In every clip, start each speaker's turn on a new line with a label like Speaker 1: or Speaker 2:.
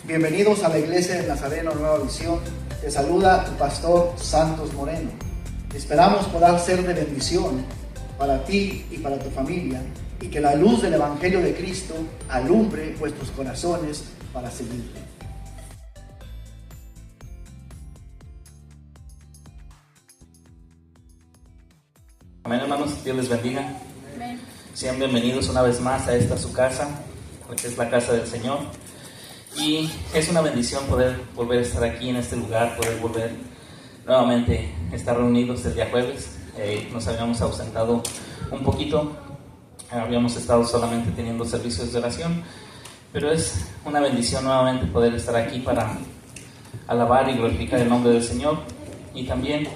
Speaker 1: Bienvenidos a la Iglesia del Nazareno Nueva Visión. Te saluda tu pastor Santos Moreno. Esperamos poder ser de bendición para ti y para tu familia, y que la luz del Evangelio de Cristo alumbre vuestros corazones para seguirte.
Speaker 2: Amén, hermanos, Dios les bendiga.
Speaker 3: Amén.
Speaker 2: Sean bienvenidos una vez más a esta su casa, que es la casa del Señor. Y es una bendición poder volver a estar aquí en este lugar, poder volver nuevamente a estar reunidos el día jueves. Nos habíamos ausentado un poquito, habíamos estado solamente teniendo servicios de oración, pero es una bendición nuevamente poder estar aquí para alabar y glorificar el nombre del Señor, y también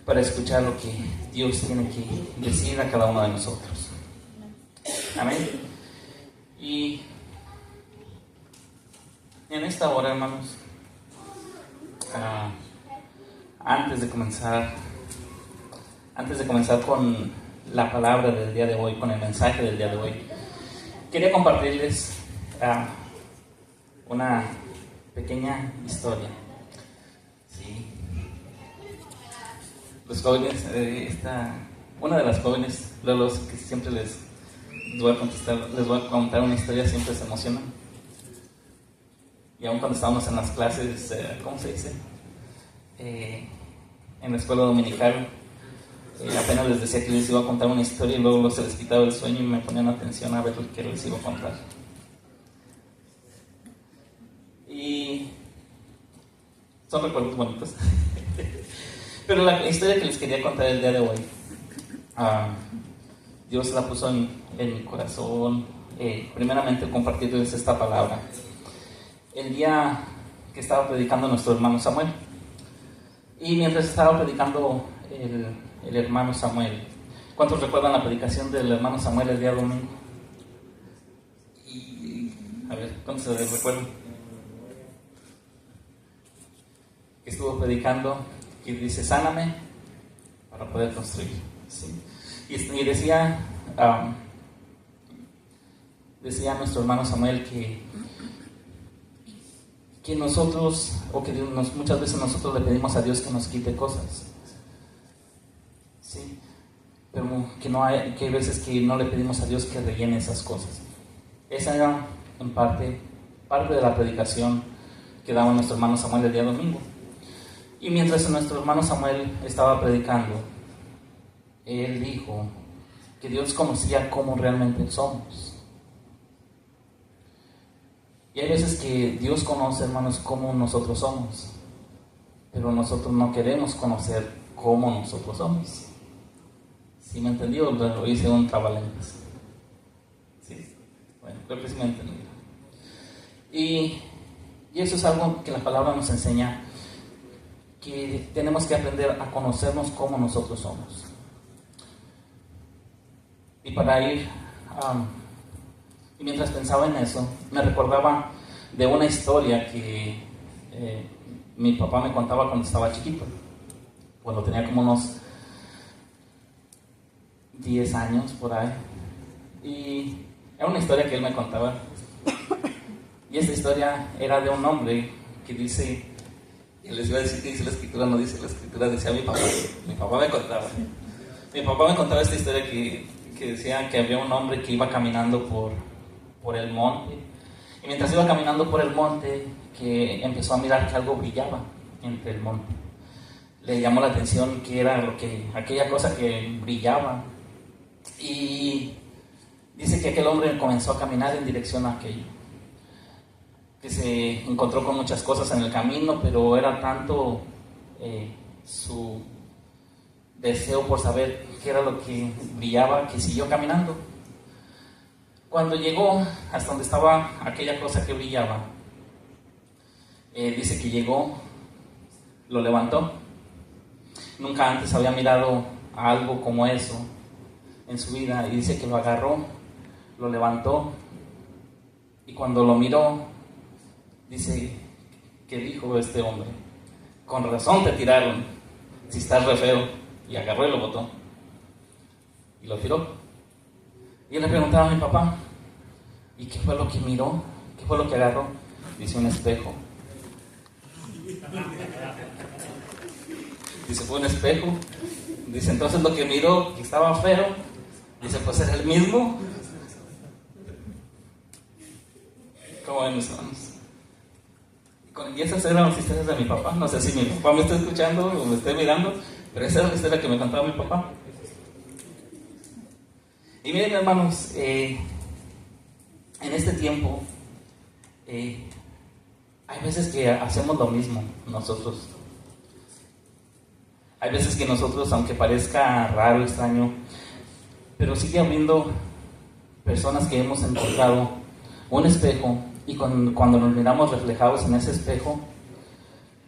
Speaker 2: para escuchar lo que Dios tiene que decir a cada uno de nosotros. Amén. Y en esta hora, hermanos, antes de comenzar con la palabra del día de hoy, con el mensaje del día de hoy, quería compartirles una pequeña historia. Sí. Los jóvenes, una de las jóvenes, los que siempre les voy a contar una historia, siempre se emocionan. Y aún cuando estábamos en las clases, ¿cómo se dice? En la escuela dominical, apenas les decía que les iba a contar una historia, y luego se les quitaba el sueño y me ponían atención a ver lo que les iba a contar. Y son recuerdos bonitos. Pero la historia que les quería contar el día de hoy, Dios la puso en mi corazón, primeramente compartirles esta palabra. El día que estaba predicando nuestro hermano Samuel, y mientras estaba predicando el hermano Samuel, ¿cuántos recuerdan la predicación del hermano Samuel el día domingo? Y a ver, ¿cuántos se recuerdan? Que estuvo predicando, que dice: sáname para poder construir. ¿Sí? Y decía nuestro hermano Samuel que nosotros, o que muchas veces nosotros le pedimos a Dios que nos quite cosas, ¿sí? Pero que hay veces que no le pedimos a Dios que rellene esas cosas. Esa era en parte de la predicación que daba nuestro hermano Samuel el día domingo. Y mientras nuestro hermano Samuel estaba predicando, él dijo que Dios conocía cómo realmente somos. Y hay veces que Dios conoce, hermanos, cómo nosotros somos, pero nosotros no queremos conocer cómo nosotros somos. ¿Sí me entendió? Lo hice un trabalenguas. ¿Sí? Bueno, creo que sí me entendió. Y eso es algo que la palabra nos enseña, que tenemos que aprender a conocernos como nosotros somos. Y para ir y mientras pensaba en eso, me recordaba de una historia que mi papá me contaba cuando estaba chiquito, cuando tenía como unos 10 años por ahí. Y era una historia que él me contaba. Y esta historia era de un hombre que dice, y les iba a decir que dice la escritura, no dice la escritura, decía mi papá me contaba. Mi papá me contaba esta historia que decía que había un hombre que iba caminando por el monte, y mientras iba caminando por el monte, que empezó a mirar que algo brillaba entre el monte. Le llamó la atención que era aquella cosa que brillaba, y dice que aquel hombre comenzó a caminar en dirección a aquello, que se encontró con muchas cosas en el camino, pero era tanto su deseo por saber qué era lo que brillaba, que siguió caminando. Cuando llegó hasta donde estaba aquella cosa que brillaba, dice que llegó, lo levantó. Nunca antes había mirado a algo como eso en su vida, y dice que lo agarró, lo levantó, y cuando lo miró, dice que dijo este hombre: con razón te tiraron, si estás re feo. Y agarró y lo botó y lo tiró. Y él le preguntaba a mi papá: ¿y qué fue lo que miró? ¿Qué fue lo que agarró? dice un espejo. Dice, fue un espejo. Dice, entonces lo que miró, que estaba feo, dice, pues era el mismo. ¿Cómo ven mis hermanos? Y esas eran las historias de mi papá. No sé si mi papá me está escuchando o me está mirando, pero esa era la historia que me contaba mi papá. Y miren, hermanos, en este tiempo hay veces que hacemos lo mismo nosotros. Hay veces que nosotros, aunque parezca raro, extraño, pero sigue habiendo personas que hemos encontrado un espejo y cuando nos miramos reflejados en ese espejo,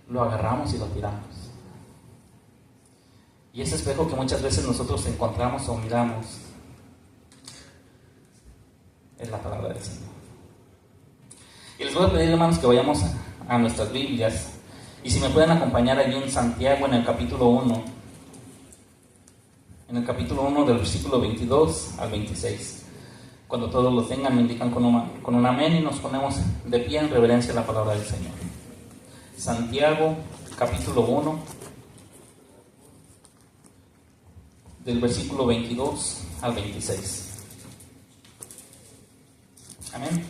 Speaker 2: lo agarramos y lo tiramos. Y ese espejo que muchas veces nosotros encontramos o miramos es la palabra del Señor. Y les voy a pedir, hermanos, que vayamos a nuestras Biblias. Y si me pueden acompañar allí en Santiago, en el capítulo 1. En el capítulo 1 del versículo 22 al 26. Cuando todos lo tengan, me indican con un amén y nos ponemos de pie en reverencia a la palabra del Señor. Santiago, capítulo 1, del versículo 22 al 26. Amén.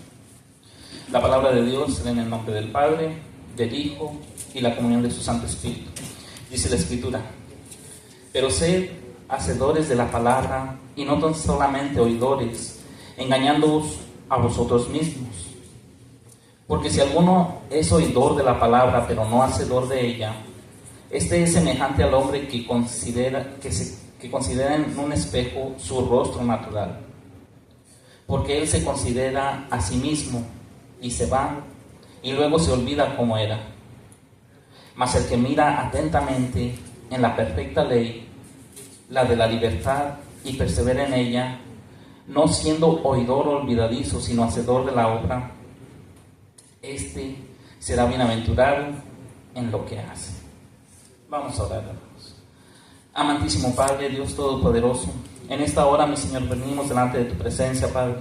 Speaker 2: La palabra de Dios se lee en el nombre del Padre, del Hijo y la comunión de su Santo Espíritu. Dice la Escritura: pero sed hacedores de la palabra y no tan solamente oidores, engañándoos a vosotros mismos. Porque si alguno es oidor de la palabra, pero no hacedor de ella, este es semejante al hombre que considera en un espejo su rostro natural. Porque él se considera a sí mismo y se va, y luego se olvida cómo era. Mas el que mira atentamente en la perfecta ley, la de la libertad, y persevera en ella, no siendo oidor olvidadizo, sino hacedor de la obra, este será bienaventurado en lo que hace. Vamos a orar, hermanos. Amantísimo Padre, Dios Todopoderoso, en esta hora, mi Señor, venimos delante de tu presencia, Padre.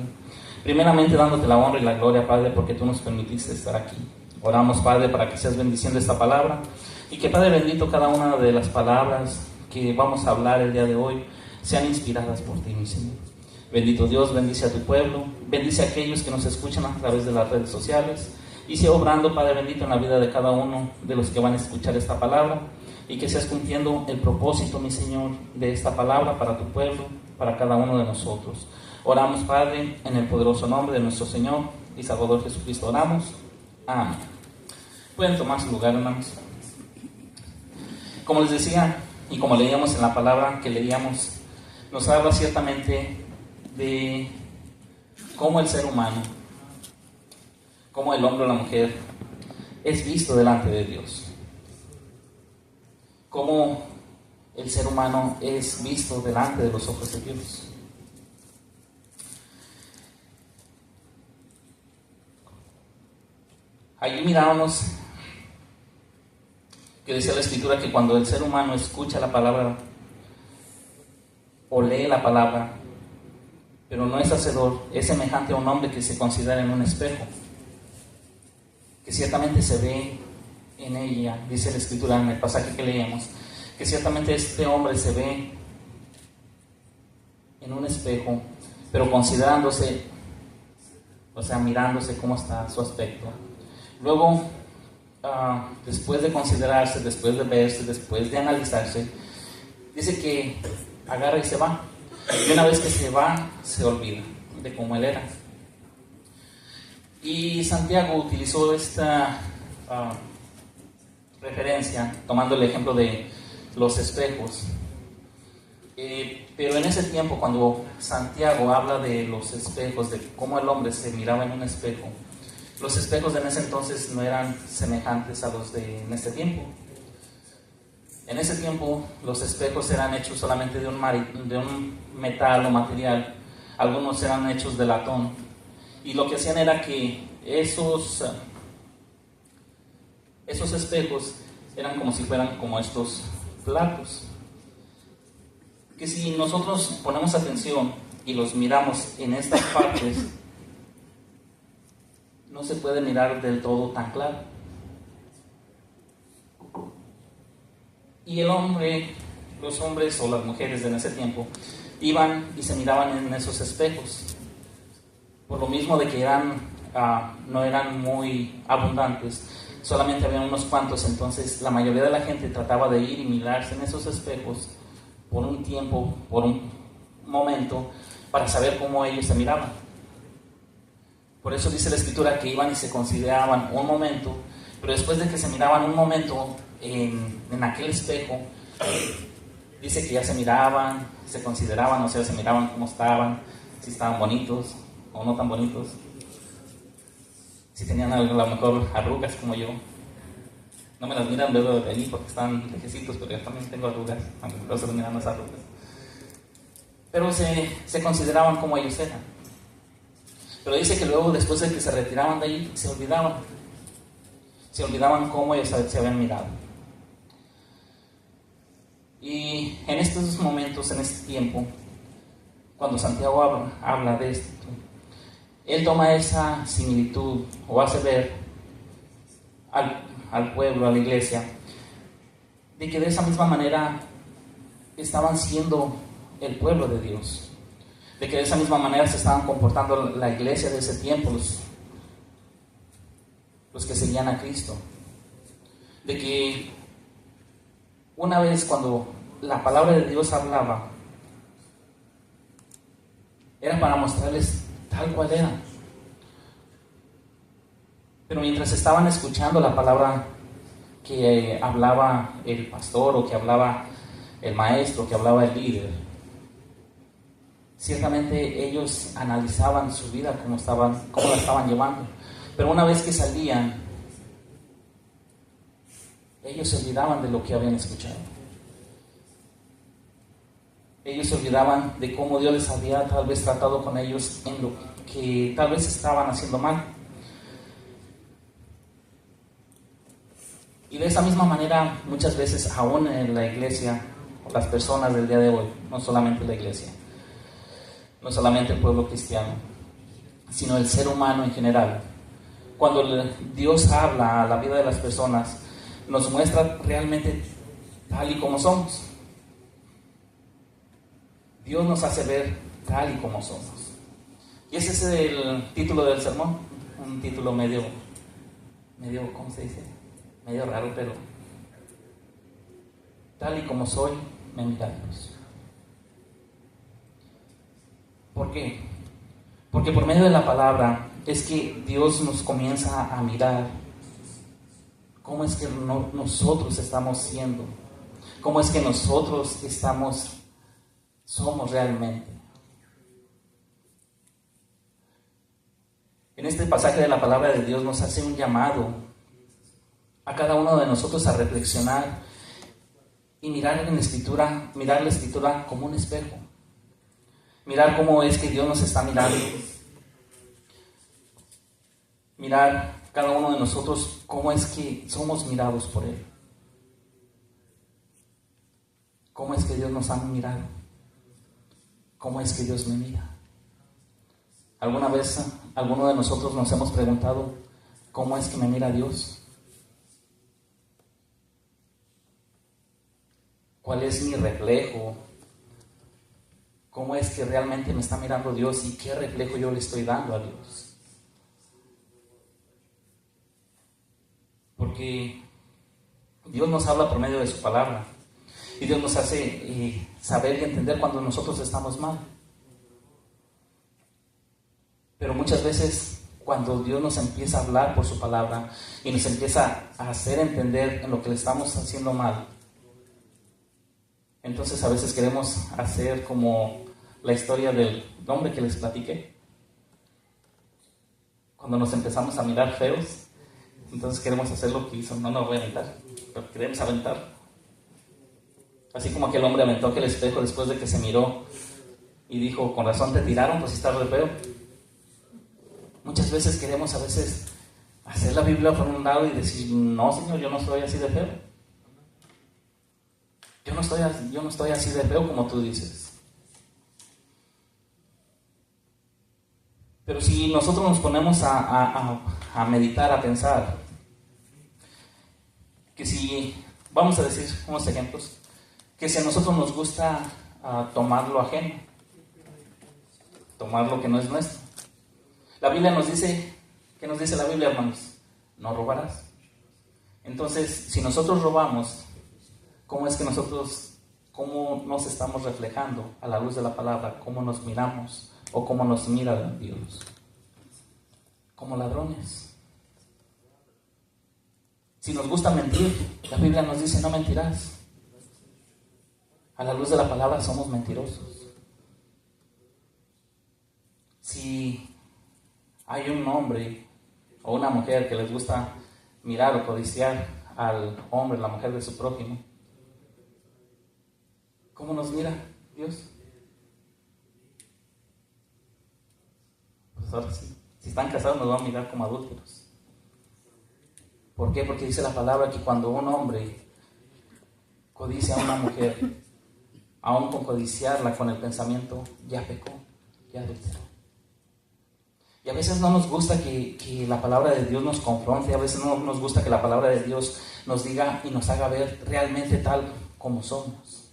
Speaker 2: Primeramente dándote la honra y la gloria, Padre, porque tú nos permitiste estar aquí. Oramos, Padre, para que seas bendiciendo esta palabra y que, Padre bendito, cada una de las palabras que vamos a hablar el día de hoy sean inspiradas por ti, mi Señor. Bendito Dios, bendice a tu pueblo, bendice a aquellos que nos escuchan a través de las redes sociales y siga obrando, Padre bendito, en la vida de cada uno de los que van a escuchar esta palabra y que seas cumpliendo el propósito, mi Señor, de esta palabra para tu pueblo, para cada uno de nosotros. Oramos, Padre, en el poderoso nombre de nuestro Señor y Salvador Jesucristo. Oramos. Amén. Pueden tomar su lugar, hermanos. Como les decía y como leíamos en la palabra que leíamos, nos habla ciertamente de cómo el ser humano, cómo el hombre o la mujer es visto delante de Dios. Cómo el ser humano es visto delante de los ojos de Dios. Allí mirábamos que decía la Escritura que cuando el ser humano escucha la palabra o lee la palabra, pero no es hacedor, es semejante a un hombre que se considera en un espejo, que ciertamente se ve en ella, dice la Escritura en el pasaje que leíamos, que ciertamente este hombre se ve en un espejo, pero considerándose, o sea, mirándose cómo está su aspecto. Luego, después de considerarse, después de verse, después de analizarse, dice que agarra y se va. Y una vez que se va, se olvida de cómo él era. Y Santiago utilizó esta referencia, tomando el ejemplo de los espejos. Pero en ese tiempo, cuando Santiago habla de los espejos, de cómo el hombre se miraba en un espejo, los espejos de en ese entonces no eran semejantes a los de en este tiempo. En ese tiempo los espejos eran hechos solamente de un metal o material. Algunos eran hechos de latón. Y lo que hacían era que esos espejos eran como si fueran como estos platos. Que si nosotros ponemos atención y los miramos en estas partes, no se puede mirar del todo tan claro. Y los hombres o las mujeres en ese tiempo iban y se miraban en esos espejos. Por lo mismo de que no eran muy abundantes, solamente había unos cuantos, entonces la mayoría de la gente trataba de ir y mirarse en esos espejos por un tiempo, por un momento, para saber cómo ellos se miraban. Por eso dice la Escritura que iban y se consideraban un momento, pero después de que se miraban un momento en aquel espejo, dice que ya se miraban, se consideraban, o sea, se miraban cómo estaban, si estaban bonitos o no tan bonitos, si tenían a lo mejor arrugas como yo. No me las miran luego de mí porque están lejecitos, pero yo también tengo arrugas, a lo mejor se me miran las arrugas. Pero se consideraban como ellos eran. Pero dice que luego, después de que se retiraban de ahí, se olvidaban cómo ellos se habían mirado. Y en estos momentos, en este tiempo, cuando Santiago habla de esto, él toma esa similitud o hace ver al pueblo, a la iglesia, de que de esa misma manera estaban siendo el pueblo de Dios, de que de esa misma manera se estaban comportando la iglesia de ese tiempo, los que seguían a Cristo, de que una vez cuando la palabra de Dios hablaba, era para mostrarles tal cual era. Pero mientras estaban escuchando la palabra que hablaba el pastor o que hablaba el maestro, que hablaba el líder, ciertamente ellos analizaban su vida, cómo la estaban llevando. Pero una vez que salían, ellos se olvidaban de lo que habían escuchado. Ellos se olvidaban de cómo Dios les había tal vez tratado con ellos en lo que tal vez estaban haciendo mal. Y de esa misma manera, muchas veces, aún en la iglesia, las personas del día de hoy, no solamente la iglesia, no solamente el pueblo cristiano, sino el ser humano en general, cuando Dios habla a la vida de las personas, nos muestra realmente tal y como somos. Dios nos hace ver tal y como somos. Y ese es el título del sermón, un título medio, ¿cómo se dice? Medio raro, pero tal y como soy, me mira Dios. ¿Por qué? Porque por medio de la palabra es que Dios nos comienza a mirar cómo es que nosotros estamos siendo, cómo es que nosotros somos realmente. En este pasaje de la palabra de Dios nos hace un llamado a cada uno de nosotros a reflexionar y mirar la Escritura como un espejo. Mirar cómo es que Dios nos está mirando. Mirar cada uno de nosotros cómo es que somos mirados por Él. Cómo es que Dios nos ha mirado. Cómo es que Dios me mira. ¿Alguna vez alguno de nosotros nos hemos preguntado cómo es que me mira Dios? ¿Cuál es mi reflejo? ¿Cómo es que realmente me está mirando Dios y qué reflejo yo le estoy dando a Dios? Porque Dios nos habla por medio de su palabra y Dios nos hace saber y entender cuando nosotros estamos mal. Pero muchas veces cuando Dios nos empieza a hablar por su palabra y nos empieza a hacer entender en lo que le estamos haciendo mal, entonces a veces queremos hacer como la historia del hombre que les platiqué. Cuando nos empezamos a mirar feos, entonces queremos hacer lo que hizo. No voy a aventar, pero queremos aventar. Así como aquel hombre aventó aquel espejo después de que se miró y dijo, con razón te tiraron, pues estás re feo. Muchas veces queremos hacer la Biblia por un lado y decir, no Señor, yo no soy así de feo. Yo no estoy así de feo como tú dices. Pero si nosotros nos ponemos a a meditar, a pensar, que si, vamos a decir unos ejemplos, que si a nosotros nos gusta tomar lo ajeno, tomar lo que no es nuestro. La Biblia nos dice, ¿qué nos dice la Biblia, hermanos? No robarás. Entonces, si nosotros robamos, ¿cómo es que cómo nos estamos reflejando a la luz de la palabra? ¿Cómo nos miramos o cómo nos mira Dios? Como ladrones. Si nos gusta mentir, la Biblia nos dice no mentirás. A la luz de la palabra somos mentirosos. Si hay un hombre o una mujer que les gusta mirar o codiciar al hombre, la mujer de su prójimo, ¿cómo nos mira Dios? Pues ahora sí, si están casados nos van a mirar como adúlteros. ¿Por qué? Porque dice la palabra que cuando un hombre codicia a una mujer, aún con codiciarla con el pensamiento, ya pecó, ya adulteró. Y a veces no nos gusta que la palabra de Dios nos confronte, a veces no nos gusta que la palabra de Dios nos diga y nos haga ver realmente tal como somos.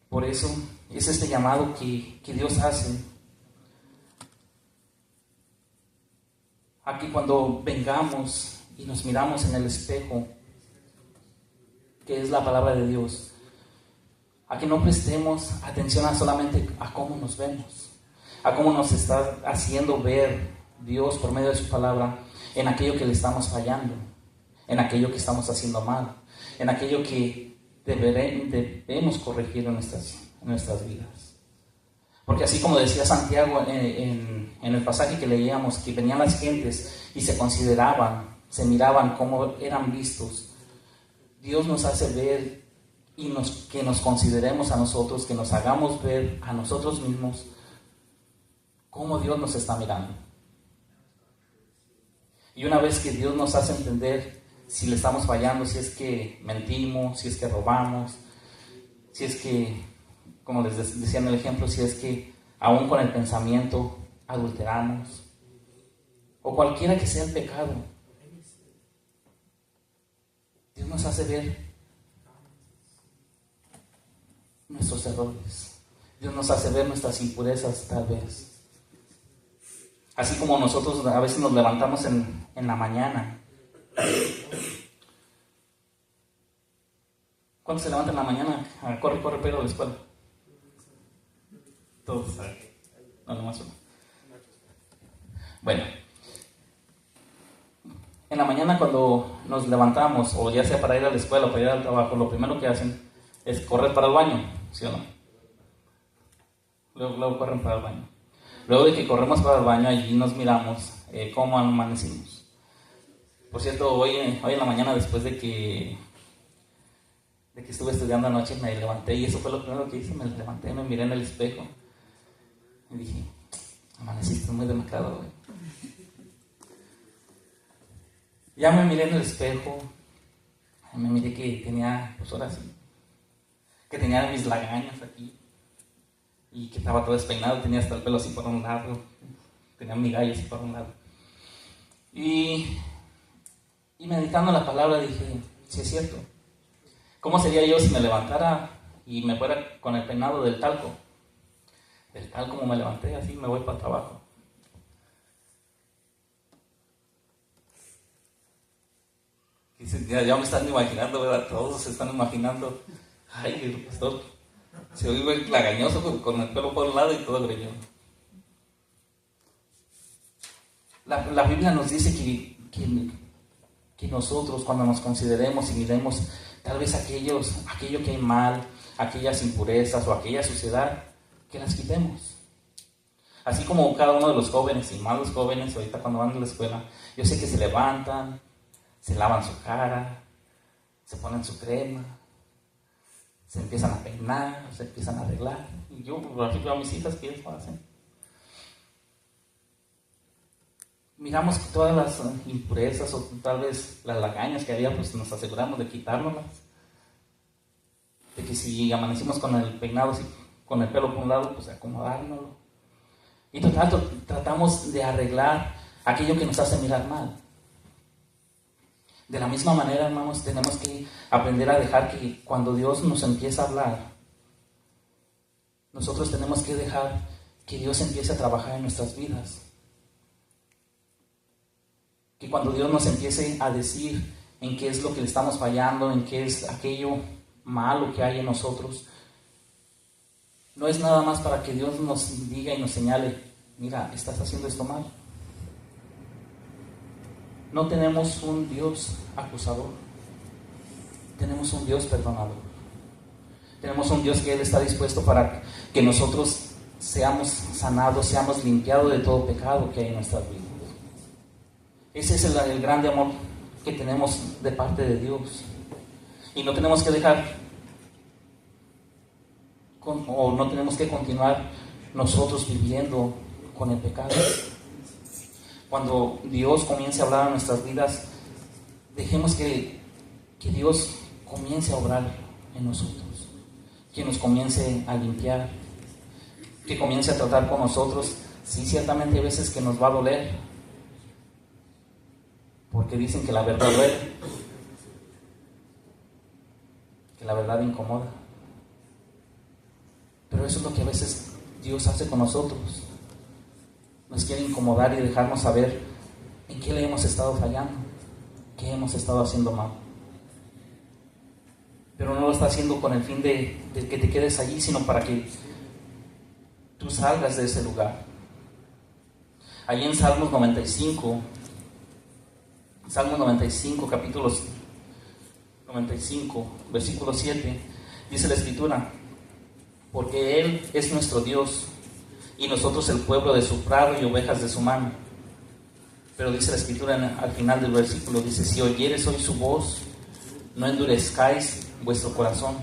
Speaker 2: Por eso es este llamado que Dios hace a que cuando vengamos y nos miramos en el espejo, que es la palabra de Dios, a que no prestemos atención solamente a cómo nos vemos, a cómo nos está haciendo ver Dios por medio de su palabra en aquello que le estamos fallando, en aquello que estamos haciendo mal, en aquello que debemos corregir en nuestras vidas. Porque así como decía Santiago en el pasaje que leíamos, que venían las gentes y se consideraban, se miraban cómo eran vistos, Dios nos hace ver y que nos consideremos a nosotros, que nos hagamos ver a nosotros mismos cómo Dios nos está mirando. Y una vez que Dios nos hace entender si le estamos fallando, si es que mentimos, si es que robamos, si es que, como les decía en el ejemplo, si es que aún con el pensamiento adulteramos, o cualquiera que sea el pecado, Dios nos hace ver nuestros errores. Dios nos hace ver nuestras impurezas tal vez. Así como nosotros a veces nos levantamos en la mañana. ¿Cuántos se levantan en la mañana? Corre, pero a la escuela. Todos. No, nomás uno. Bueno. En la mañana cuando nos levantamos, o ya sea para ir a la escuela o para ir al trabajo, lo primero que hacen es correr para el baño, ¿sí o no? Luego corren para el baño. Luego de que corremos para el baño, allí nos miramos cómo amanecimos. Por cierto, hoy en la mañana, después de que estuve estudiando anoche, me levanté y eso fue lo primero que hice. Me levanté, me miré en el espejo y dije, amaneciste muy demacrado hoy. Ya me miré en el espejo, me miré que tenía, pues ahora sí, que tenía mis lagañas aquí y que estaba todo despeinado, tenía hasta el pelo así por un lado, tenía mi gallo así por un lado. Y meditando la palabra dije, sí es cierto, ¿cómo sería yo si me levantara y me fuera con el peinado del talco? Del tal como me levanté, así me voy para el trabajo. Ya me están imaginando, ¿verdad? Todos se están imaginando. Ay, el pastor se oye lagañoso con el pelo por un lado y todo greñón. La Biblia nos dice que nosotros, cuando nos consideremos y miremos tal vez aquello que hay mal, aquellas impurezas o aquella suciedad, que las quitemos. Así como cada uno de los jóvenes y más los jóvenes ahorita cuando van a la escuela, yo sé que se levantan, se lavan su cara, se ponen su crema, se empiezan a peinar, se empiezan a arreglar. Y yo veo a mis hijas que ellos lo hacen. Miramos que todas las impurezas o tal vez las lagañas que había, pues nos aseguramos de quitárnoslas. De que si amanecimos con el peinado, con el pelo por un lado, pues acomodárnoslo. Y tratamos de arreglar aquello que nos hace mirar mal. De la misma manera, hermanos, tenemos que aprender a dejar que cuando Dios nos empieza a hablar, nosotros tenemos que dejar que Dios empiece a trabajar en nuestras vidas. Que cuando Dios nos empiece a decir en qué es lo que le estamos fallando, en qué es aquello malo que hay en nosotros, no es nada más para que Dios nos diga y nos señale, mira, estás haciendo esto mal. No tenemos un Dios acusador, tenemos un Dios perdonador. Tenemos un Dios que Él está dispuesto para que nosotros seamos sanados, seamos limpiados de todo pecado que hay en nuestras vidas. Ese es el grande amor que tenemos de parte de Dios. Y no tenemos que dejar, o no tenemos que continuar nosotros viviendo con el pecado. Cuando Dios comience a hablar a nuestras vidas, dejemos que Dios comience a obrar en nosotros, que nos comience a limpiar, que comience a tratar con nosotros. Sí, ciertamente hay veces que nos va a doler, porque dicen que la verdad duele, que la verdad incomoda. Pero eso es lo que a veces Dios hace con nosotros. Nos quiere incomodar y dejarnos saber en qué le hemos estado fallando, qué hemos estado haciendo mal. Pero no lo está haciendo con el fin de que te quedes allí, sino para que tú salgas de ese lugar. Allí en Salmos 95, capítulos 95, versículo 7, dice la Escritura: porque Él es nuestro Dios, y nosotros el pueblo de su prado y ovejas de su mano. Pero dice la Escritura al final del versículo, dice: si oyeres hoy su voz, no endurezcáis vuestro corazón.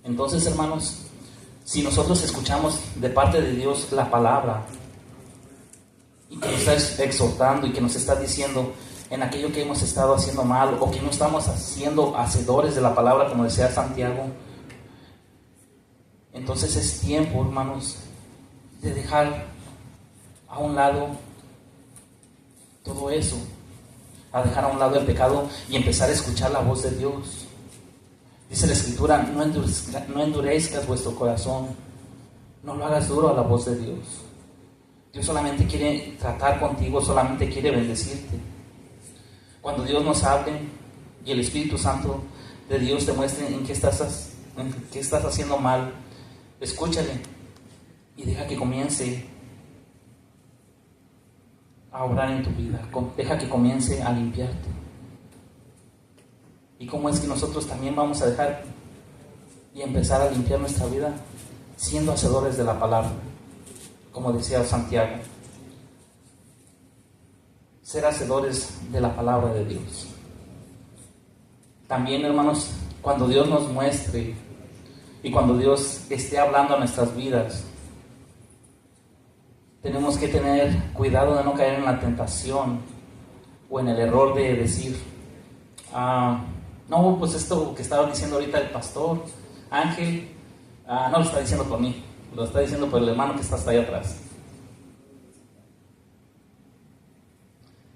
Speaker 2: Entonces, hermanos, si nosotros escuchamos de parte de Dios la palabra, y que nos está exhortando y que nos está diciendo en aquello que hemos estado haciendo mal, o que no estamos siendo hacedores de la palabra, como decía Santiago, entonces es tiempo, hermanos, de dejar a un lado todo eso, a dejar a un lado el pecado y empezar a escuchar la voz de Dios. Dice la Escritura: no endurezcas vuestro corazón, no lo hagas duro a la voz de Dios. Dios solamente quiere tratar contigo, solamente quiere bendecirte. Cuando Dios nos hable y el Espíritu Santo de Dios te muestre en qué estás haciendo mal, escúchale y deja que comience a obrar en tu vida, deja que comience a limpiarte. ¿Y cómo es que nosotros también vamos a dejar y empezar a limpiar nuestra vida? Siendo hacedores de la palabra, como decía Santiago. Ser hacedores de la palabra de Dios. También, hermanos, cuando Dios nos muestre y cuando Dios esté hablando a nuestras vidas, tenemos que tener cuidado de no caer en la tentación o en el error de decir: no, pues esto que estaba diciendo ahorita el pastor Ángel, no lo está diciendo por mí, lo está diciendo por el hermano que está hasta ahí atrás.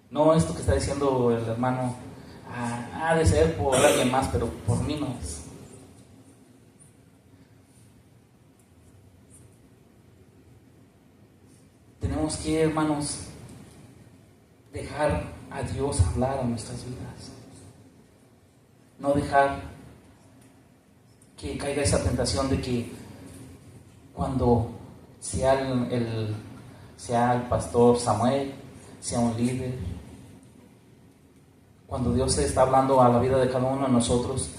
Speaker 2: No, esto que está diciendo el hermano ha de ser por alguien más, pero por mí no es. Tenemos que, hermanos, dejar a Dios hablar a nuestras vidas. No dejar que caiga esa tentación de que cuando sea el pastor Samuel, sea un líder, cuando Dios está hablando a la vida de cada uno de nosotros,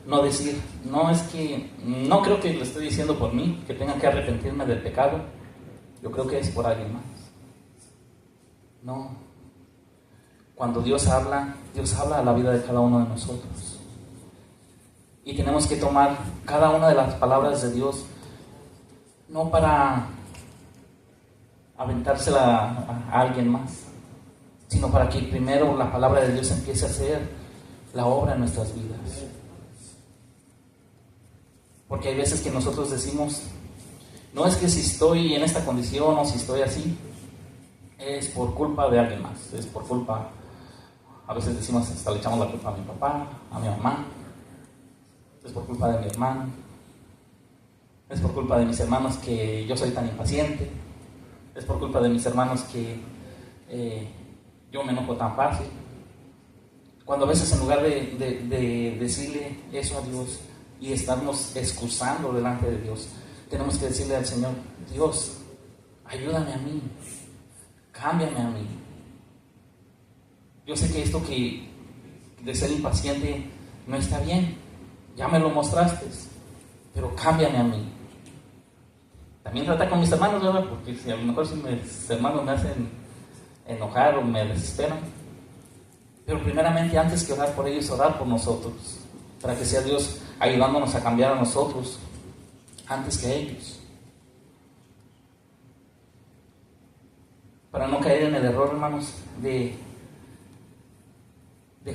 Speaker 2: no decir: no, es que no creo que lo esté diciendo por mí, que tenga que arrepentirme del pecado, yo creo que es por alguien más. No. Cuando Dios habla a la vida de cada uno de nosotros. Y tenemos que tomar cada una de las palabras de Dios, no para aventársela a alguien más, sino para que primero la palabra de Dios empiece a hacer la obra en nuestras vidas. Porque hay veces que nosotros decimos: No es que si estoy en esta condición o si estoy así, es por culpa de alguien más, es por culpa, a veces decimos, hasta le echamos la culpa a mi papá, a mi mamá, es por culpa de mi hermano, es por culpa de mis hermanos que yo soy tan impaciente, es por culpa de mis hermanos que yo me enojo tan fácil. Cuando a veces en lugar de decirle eso a Dios y estarnos excusando delante de Dios, tenemos que decirle al Señor: Dios, ayúdame a mí, cámbiame a mí. Yo sé que esto que de ser impaciente no está bien, ya me lo mostraste, pero cámbiame a mí. También trata con mis hermanos, ¿verdad? Porque si a lo mejor si mis hermanos me hacen enojar o me desesperan, pero primeramente, antes que orar por ellos, orar por nosotros, para que sea Dios ayudándonos a cambiar a nosotros antes que a ellos, para no caer en el error, hermanos, de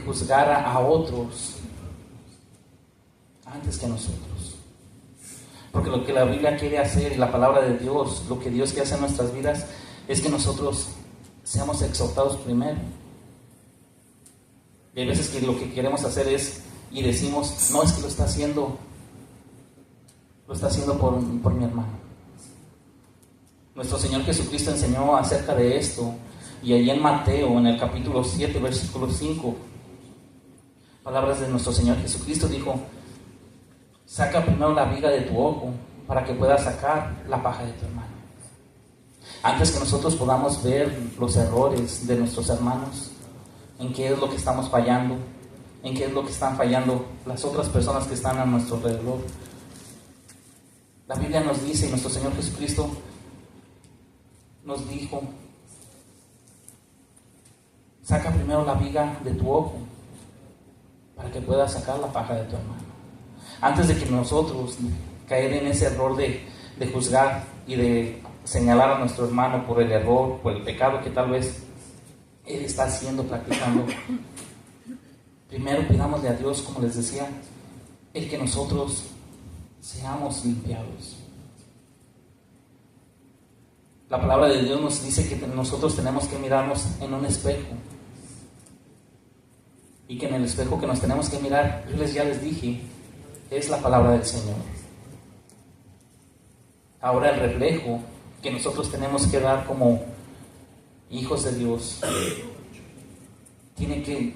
Speaker 2: juzgar a otros antes que a nosotros. Porque lo que la Biblia quiere hacer y la palabra de Dios, lo que Dios quiere hacer en nuestras vidas, es que nosotros seamos exhortados primero. Y hay veces que lo que queremos hacer es, y decimos, no, es que lo está haciendo por mi hermano. Nuestro Señor Jesucristo enseñó acerca de esto, y allí en Mateo, en el capítulo 7, versículo 5, palabras de nuestro Señor Jesucristo, dijo: saca primero la viga de tu ojo para que puedas sacar la paja de tu hermano. Antes que nosotros podamos ver los errores de nuestros hermanos, en qué es lo que estamos fallando, en qué es lo que están fallando las otras personas que están a nuestro alrededor, la Biblia nos dice, y nuestro Señor Jesucristo nos dijo: saca primero la viga de tu ojo para que puedas sacar la paja de tu hermano. Antes de que nosotros caer en ese error de juzgar y de señalar a nuestro hermano por el error, por el pecado que tal vez él está haciendo, practicando, primero pidámosle a Dios, como les decía, el que nosotros seamos limpiados. La palabra de Dios nos dice que nosotros tenemos que mirarnos en un espejo, y que en el espejo que nos tenemos que mirar, ya les dije, es la palabra del Señor. Ahora el reflejo que nosotros tenemos que dar como hijos de Dios,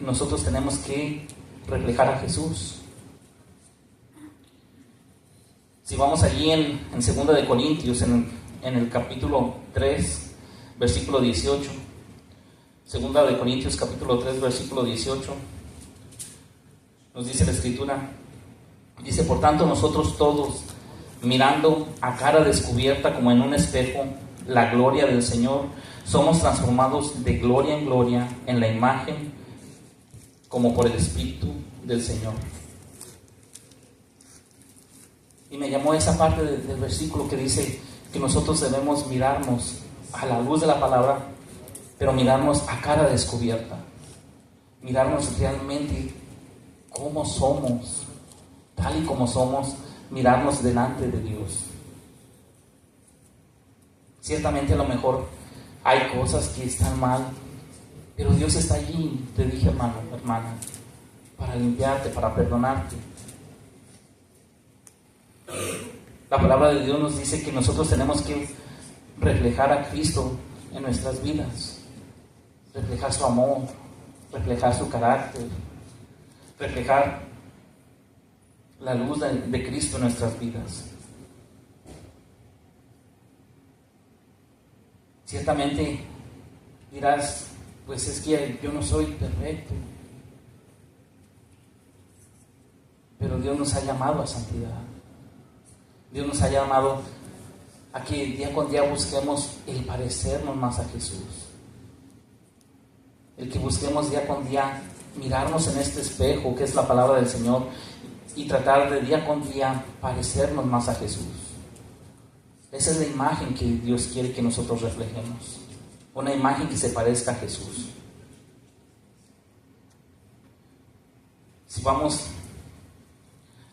Speaker 2: nosotros tenemos que reflejar a Jesús. Si vamos allí en 2 de Corintios, en el capítulo 3, versículo 18, 2 de Corintios capítulo 3, versículo 18, nos dice la Escritura, dice: por tanto nosotros todos, mirando a cara descubierta como en un espejo la gloria del Señor, somos transformados de gloria en gloria en la imagen como por el Espíritu del Señor. Y me llamó esa parte del versículo que dice que nosotros debemos mirarnos a la luz de la palabra, pero mirarnos a cara descubierta, mirarnos realmente cómo somos, tal y como somos, mirarnos delante de Dios. Ciertamente a lo mejor hay cosas que están mal, pero Dios está allí, te dije, hermano, hermana, para limpiarte, para perdonarte. La palabra de Dios nos dice que nosotros tenemos que reflejar a Cristo en nuestras vidas, reflejar su amor, reflejar su carácter, reflejar la luz de Cristo en nuestras vidas. Ciertamente dirás, pues es que yo no soy perfecto, pero Dios nos ha llamado a santidad. Dios nos ha llamado a que día con día busquemos el parecernos más a Jesús, el que busquemos día con día mirarnos en este espejo que es la palabra del Señor y tratar de día con día parecernos más a Jesús. Esa es la imagen que Dios quiere que nosotros reflejemos, una imagen que se parezca a Jesús. Si vamos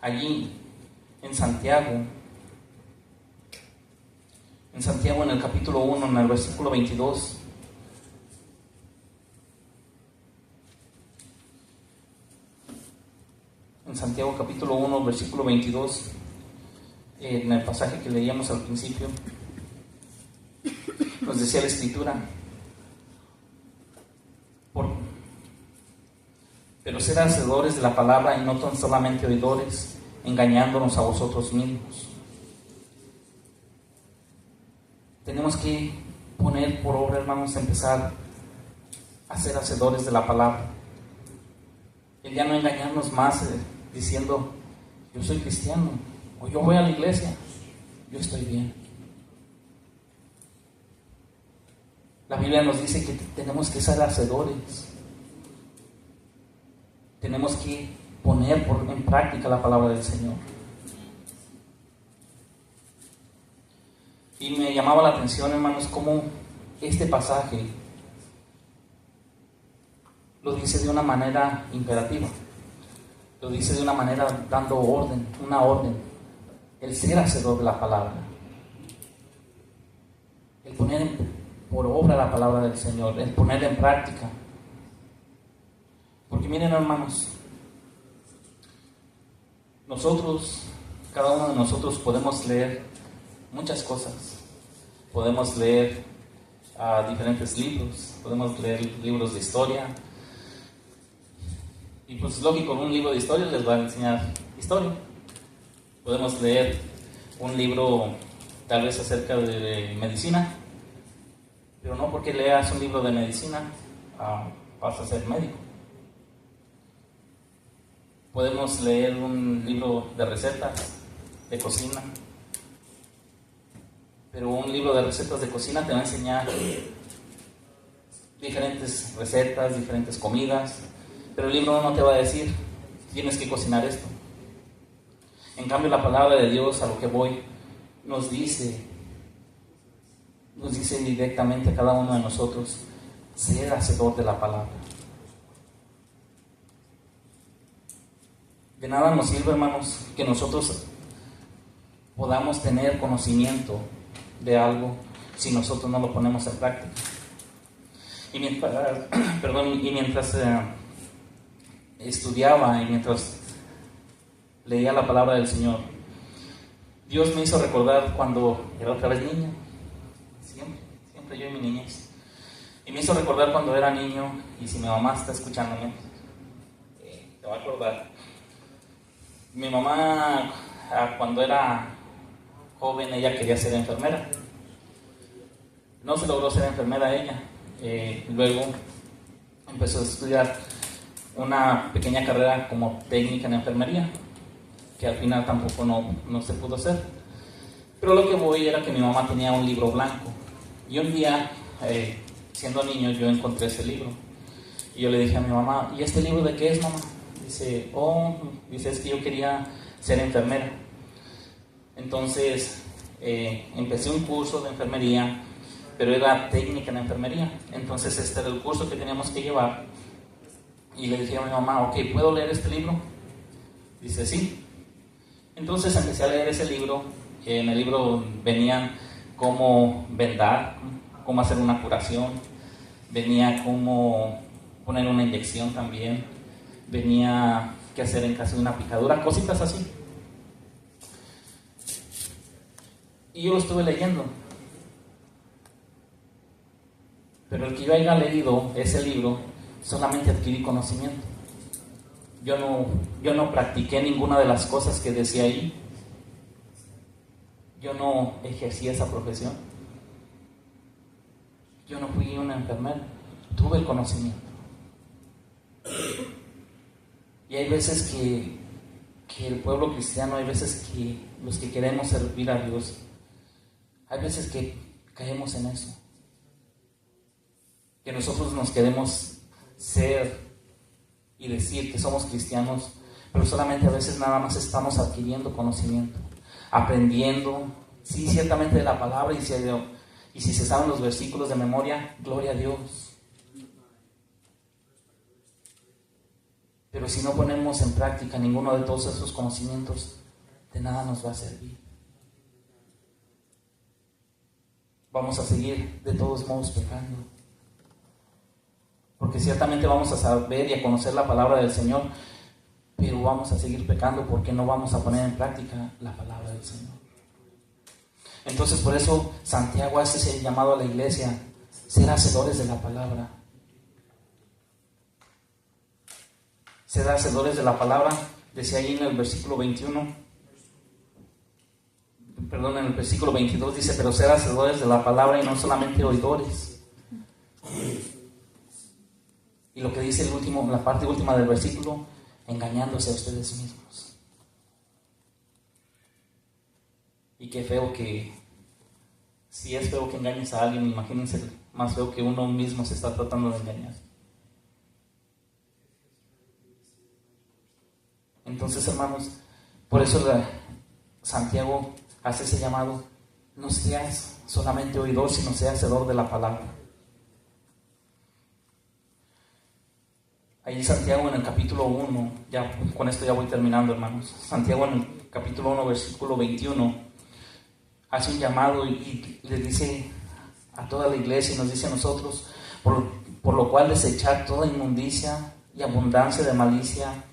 Speaker 2: allí en Santiago, En Santiago, en el capítulo 1, en el versículo 22. En Santiago capítulo 1, versículo 22, en el pasaje que leíamos al principio, nos decía la Escritura: pero ser hacedores de la palabra y no tan solamente oidores, engañándonos a vosotros mismos. Tenemos que poner por obra, hermanos, empezar a ser hacedores de la palabra. El ya no engañarnos más diciendo: yo soy cristiano, o yo voy a la iglesia, yo estoy bien. La Biblia nos dice que tenemos que ser hacedores. Tenemos que poner en práctica la palabra del Señor. Y me llamaba la atención, hermanos, cómo este pasaje lo dice de una manera imperativa. Lo dice de una manera dando orden, una orden. El ser hacedor de la palabra. El poner por obra la palabra del Señor. El poner en práctica. Porque miren, hermanos, nosotros, cada uno de nosotros podemos leer muchas cosas. Podemos leer diferentes libros. Podemos leer libros de historia. Y pues lógico, un libro de historia les va a enseñar historia. Podemos leer un libro tal vez acerca de medicina, pero no porque leas un libro de medicina vas a ser médico. Podemos leer un libro de recetas de cocina, pero un libro de recetas de cocina te va a enseñar diferentes recetas, diferentes comidas. Pero el libro no te va a decir: tienes que cocinar esto. En cambio, la palabra de Dios, a lo que voy, nos dice directamente a cada uno de nosotros: ser hacedor de la palabra. De nada nos sirve, hermanos, que nosotros podamos tener conocimiento de algo si nosotros no lo ponemos en práctica. Y mientras estudiaba y mientras leía la palabra del Señor, Dios me hizo recordar cuando era otra vez niño, siempre yo y mi niñez, y me hizo recordar cuando era niño. Y si mi mamá está escuchándome, te va a acordar. Mi mamá, cuando era joven, ella quería ser enfermera. No se logró ser enfermera ella. Luego empezó a estudiar una pequeña carrera como técnica en enfermería, que al final tampoco no se pudo hacer. Pero lo que voy era que mi mamá tenía un libro blanco, y un día, siendo niño, yo encontré ese libro, y yo le dije a mi mamá: ¿y este libro de qué es, mamá? Dice: es que yo quería ser enfermera. Entonces empecé un curso de enfermería, pero era técnica en enfermería. Entonces este era el curso que teníamos que llevar. Y le dije a mi mamá: ok, ¿puedo leer este libro? Dice: sí. Entonces empecé a leer ese libro. En el libro venían cómo vendar, cómo hacer una curación, venía cómo poner una inyección también, venía qué hacer en caso de una picadura, cositas así. Y yo lo estuve leyendo. Pero el que yo haya leído ese libro, solamente adquirí conocimiento. Yo no practiqué ninguna de las cosas que decía ahí. Yo no ejercí esa profesión. Yo no fui una enfermera. Tuve el conocimiento. Y hay veces que el pueblo cristiano, hay veces que los que queremos servir a Dios, hay veces que caemos en eso. Que nosotros nos queremos ser y decir que somos cristianos, pero solamente a veces nada más estamos adquiriendo conocimiento, aprendiendo, sí, ciertamente de la palabra, y si se saben los versículos de memoria, gloria a Dios. Pero si no ponemos en práctica ninguno de todos esos conocimientos, de nada nos va a servir. vamos a seguir de todos modos pecando. Porque ciertamente vamos a saber y a conocer la palabra del Señor, pero vamos a seguir pecando porque no vamos a poner en práctica la palabra del Señor. Entonces por eso Santiago hace ese llamado a la iglesia: ser hacedores de la palabra. Ser hacedores de la palabra, decía ahí en el versículo 21, en el versículo 22 dice: pero ser hacedores de la palabra y no solamente oidores. Y lo que dice la parte última del versículo: engañándose a ustedes mismos. Y qué feo que, si es feo que engañes a alguien, imagínense más feo que uno mismo se está tratando de engañar. Entonces, hermanos, por eso Santiago hace ese llamado: no seas solamente oidor, sino seas hacedor de la palabra. Ahí Santiago en el capítulo 1, ya con esto ya voy terminando, hermanos. Santiago en el capítulo 1, versículo 21, hace un llamado y le dice a toda la iglesia, y nos dice a nosotros: por lo cual desechar toda inmundicia y abundancia de malicia,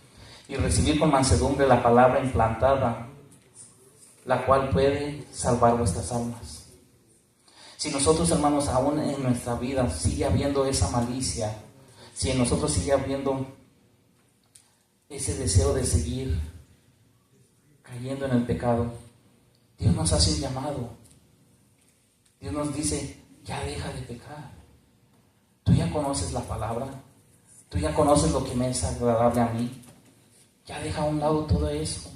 Speaker 2: y recibir con mansedumbre la palabra implantada, la cual puede salvar vuestras almas. Si nosotros, hermanos, aún en nuestra vida sigue habiendo esa malicia, si en nosotros sigue habiendo ese deseo de seguir cayendo en el pecado, Dios nos hace un llamado. Dios nos dice: ya deja de pecar. Tú ya conoces la palabra, tú ya conoces lo que me es agradable a mí. Ya deja a un lado todo eso.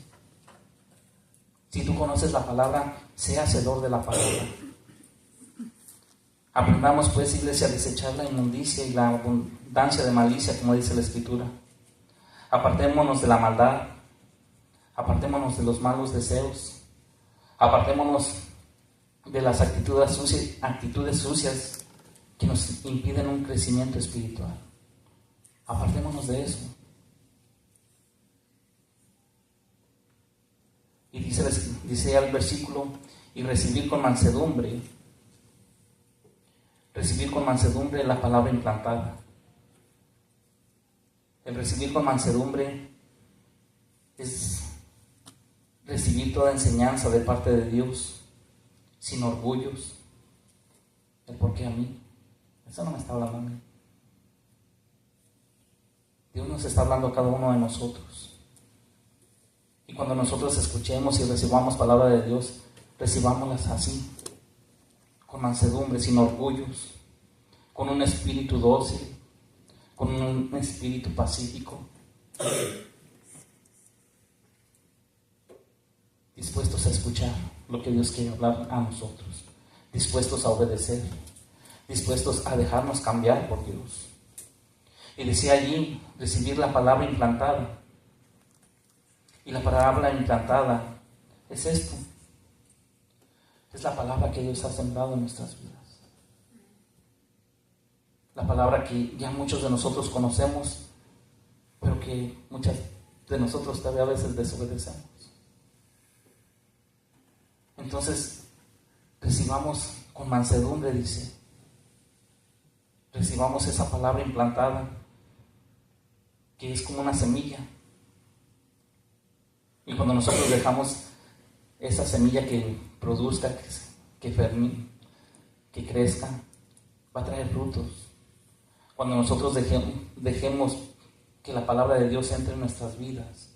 Speaker 2: Si tú conoces la palabra, sé hacedor de la palabra. Aprendamos pues, iglesia, a desechar la inmundicia y la abundancia de malicia, como dice la Escritura. Apartémonos de la maldad, apartémonos de los malos deseos, apartémonos de las actitudes sucias que nos impiden un crecimiento espiritual. Apartémonos de eso. Y dice el versículo: y recibir con mansedumbre la palabra implantada. El recibir con mansedumbre es recibir toda enseñanza de parte de Dios, sin orgullos. ¿El por qué a mí? Eso no me está hablando a mí. Dios nos está hablando a cada uno de nosotros. Y cuando nosotros escuchemos y recibamos palabra de Dios, recibámoslas así, con mansedumbre, sin orgullos, con un espíritu dócil, con un espíritu pacífico, dispuestos a escuchar lo que Dios quiere hablar a nosotros, dispuestos a obedecer, dispuestos a dejarnos cambiar por Dios. Y decía allí: recibir la palabra implantada. Y la palabra implantada es esto: es la palabra que Dios ha sembrado en nuestras vidas. La palabra que ya muchos de nosotros conocemos, pero que muchas de nosotros todavía a veces desobedecemos. Entonces, recibamos con mansedumbre, dice. Recibamos esa palabra implantada, que es como una semilla. Y cuando nosotros dejamos esa semilla que produzca, que germine, que crezca, va a traer frutos. Cuando nosotros dejemos que la palabra de Dios entre en nuestras vidas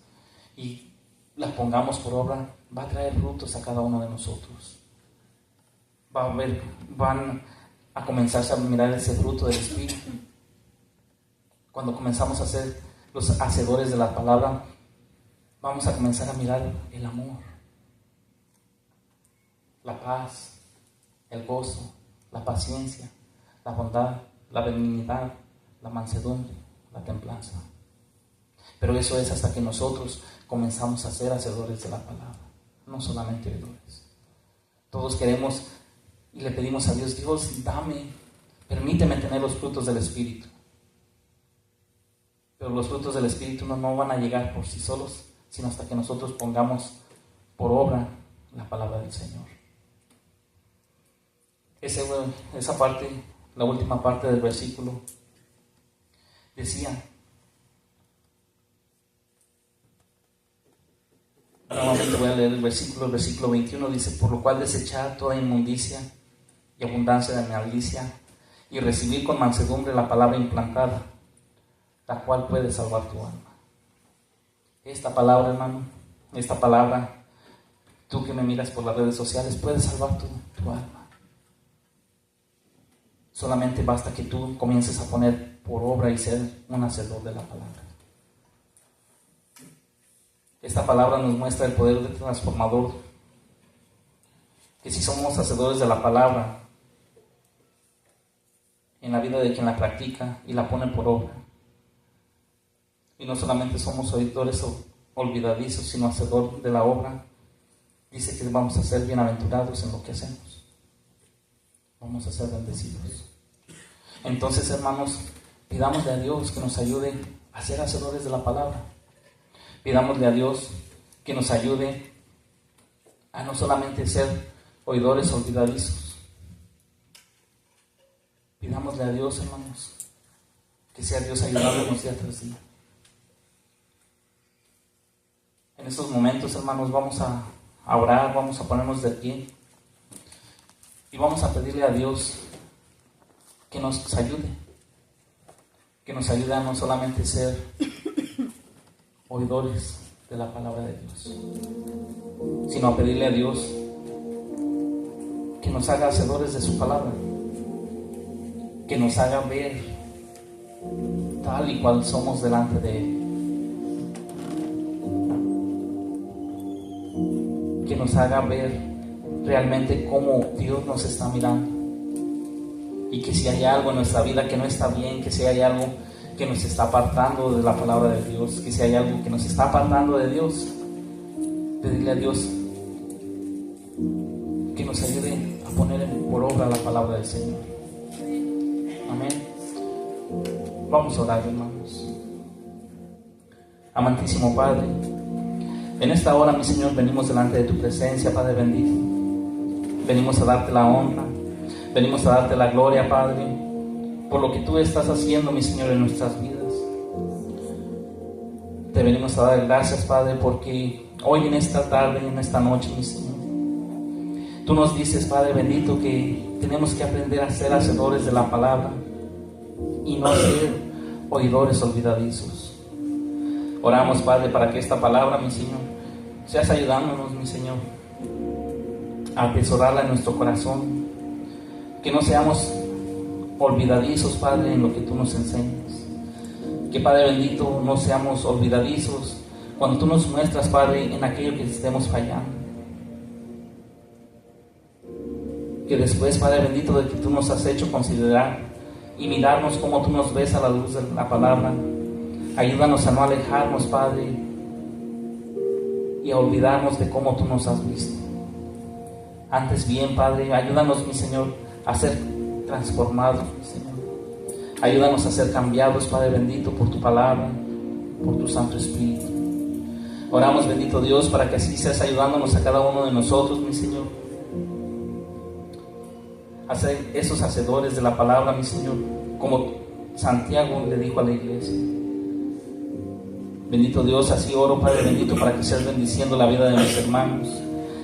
Speaker 2: y la pongamos por obra, va a traer frutos a cada uno de nosotros. Van a comenzar a mirar ese fruto del Espíritu. Cuando comenzamos a ser los hacedores de la palabra, vamos a comenzar a mirar el amor, la paz, el gozo, la paciencia, la bondad, la benignidad, la mansedumbre, la templanza. Pero eso es hasta que nosotros comenzamos a ser hacedores de la palabra, no solamente oidores. Todos queremos y le pedimos a Dios: Dios, permíteme tener los frutos del Espíritu. Pero los frutos del Espíritu no van a llegar por sí solos, sino hasta que nosotros pongamos por obra la palabra del Señor. esa parte, la última parte del versículo, decía, nuevamente voy a leer el versículo 21 dice, por lo cual desechar toda inmundicia y abundancia de malicia y recibir con mansedumbre la palabra implantada, la cual puede salvar tu alma. Esta palabra, hermano, esta palabra, tú que me miras por las redes sociales, puede salvar tu alma. Solamente basta que tú comiences a poner por obra y ser un hacedor de la palabra. Esta palabra nos muestra el poder de transformador, que si somos hacedores de la palabra, en la vida de quien la practica y la pone por obra, y no solamente somos oidores o olvidadizos, sino hacedor de la obra, dice que vamos a ser bienaventurados en lo que hacemos. Vamos a ser bendecidos. Entonces, hermanos, pidámosle a Dios que nos ayude a ser hacedores de la palabra. Pidámosle a Dios que nos ayude a no solamente ser oidores olvidadizos. Pidámosle a Dios, hermanos, que sea Dios ayudándonos día tras día. En estos momentos, hermanos, vamos a orar, vamos a ponernos de pie y vamos a pedirle a Dios que nos ayude a no solamente ser oidores de la palabra de Dios, sino a pedirle a Dios que nos haga hacedores de su palabra, que nos haga ver tal y cual somos delante de Él, que nos haga ver realmente cómo Dios nos está mirando, y que si hay algo en nuestra vida que no está bien, que si hay algo que nos está apartando de la palabra de Dios, que si hay algo que nos está apartando de Dios, pedirle a Dios que nos ayude a poner por obra la palabra del Señor. Amén. Vamos a orar, hermanos. Amantísimo Padre, en esta hora, mi Señor, venimos delante de tu presencia, Padre bendito. Venimos a darte la honra, venimos a darte la gloria, Padre, por lo que tú estás haciendo, mi Señor, en nuestras vidas. Te venimos a dar gracias, Padre, porque hoy en esta tarde, en esta noche, mi Señor, tú nos dices, Padre bendito, que tenemos que aprender a ser hacedores de la palabra y no ser oidores olvidadizos. Oramos, Padre, para que esta palabra, mi Señor, seas ayudándonos, mi Señor, a atesorarla en nuestro corazón, que no seamos olvidadizos, Padre, en lo que tú nos enseñas. Que, Padre bendito, no seamos olvidadizos cuando tú nos muestras, Padre, en aquello que estemos fallando. Que después, Padre bendito, de que tú nos has hecho considerar y mirarnos como tú nos ves a la luz de la palabra, ayúdanos a no alejarnos, Padre, y a olvidarnos de cómo tú nos has visto. Antes bien, Padre, ayúdanos, mi Señor, a ser transformados, mi Señor. Ayúdanos a ser cambiados, Padre bendito, por tu palabra, por tu Santo Espíritu. Oramos, bendito Dios, para que así seas ayudándonos a cada uno de nosotros, mi Señor, a ser esos hacedores de la palabra, mi Señor, como Santiago le dijo a la iglesia. Bendito Dios, así oro, Padre bendito, para que seas bendiciendo la vida de mis hermanos,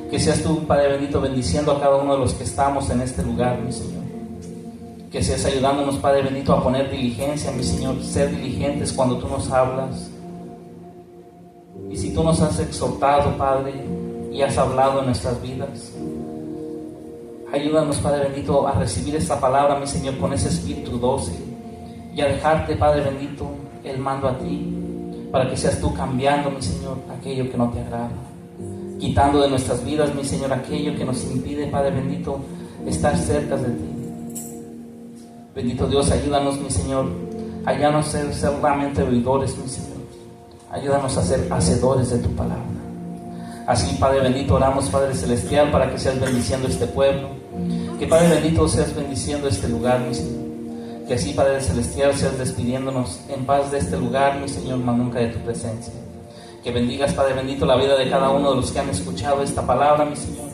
Speaker 2: que seas tú, Padre bendito, bendiciendo a cada uno de los que estamos en este lugar, mi Señor. Que seas ayudándonos, Padre bendito, a poner diligencia, mi Señor, ser diligentes cuando tú nos hablas. Y si tú nos has exhortado, Padre, y has hablado en nuestras vidas, ayúdanos, Padre bendito, a recibir esta palabra, mi Señor, con ese espíritu dócil, y a dejarte, Padre bendito, el mando a ti, para que seas tú cambiando, mi Señor, aquello que no te agrada, quitando de nuestras vidas, mi Señor, aquello que nos impide, Padre bendito, estar cerca de ti. Bendito Dios, ayúdanos, mi Señor, a ya no ser solamente oidores, mi Señor. Ayúdanos a ser hacedores de tu palabra. Así, Padre bendito, oramos, Padre celestial, para que seas bendiciendo este pueblo. Que, Padre bendito, seas bendiciendo este lugar, mi Señor. Que así, Padre celestial, seas despidiéndonos en paz de este lugar, mi Señor, mas nunca de tu presencia. Que bendigas, Padre bendito, la vida de cada uno de los que han escuchado esta palabra, mi Señor.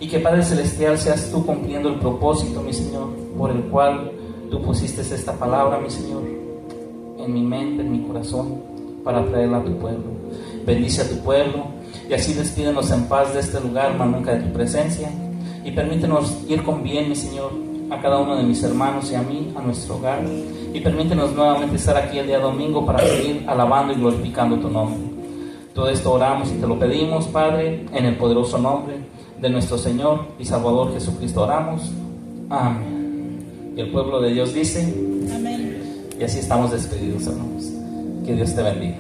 Speaker 2: Y que Padre Celestial seas tú cumpliendo el propósito, mi Señor, por el cual tú pusiste esta palabra, mi Señor, en mi mente, en mi corazón, para traerla a tu pueblo. Bendice a tu pueblo y así despídenos en paz de este lugar, mas nunca de tu presencia. Y permítenos ir con bien, mi Señor, a cada uno de mis hermanos y a mí, a nuestro hogar. Y permítenos nuevamente estar aquí el día domingo para seguir alabando y glorificando tu nombre. Todo esto oramos y te lo pedimos, Padre, en el poderoso nombre de nuestro Señor y Salvador Jesucristo oramos. Amén. Y el pueblo de Dios dice: amén. Y así estamos despedidos, hermanos. Que Dios te bendiga.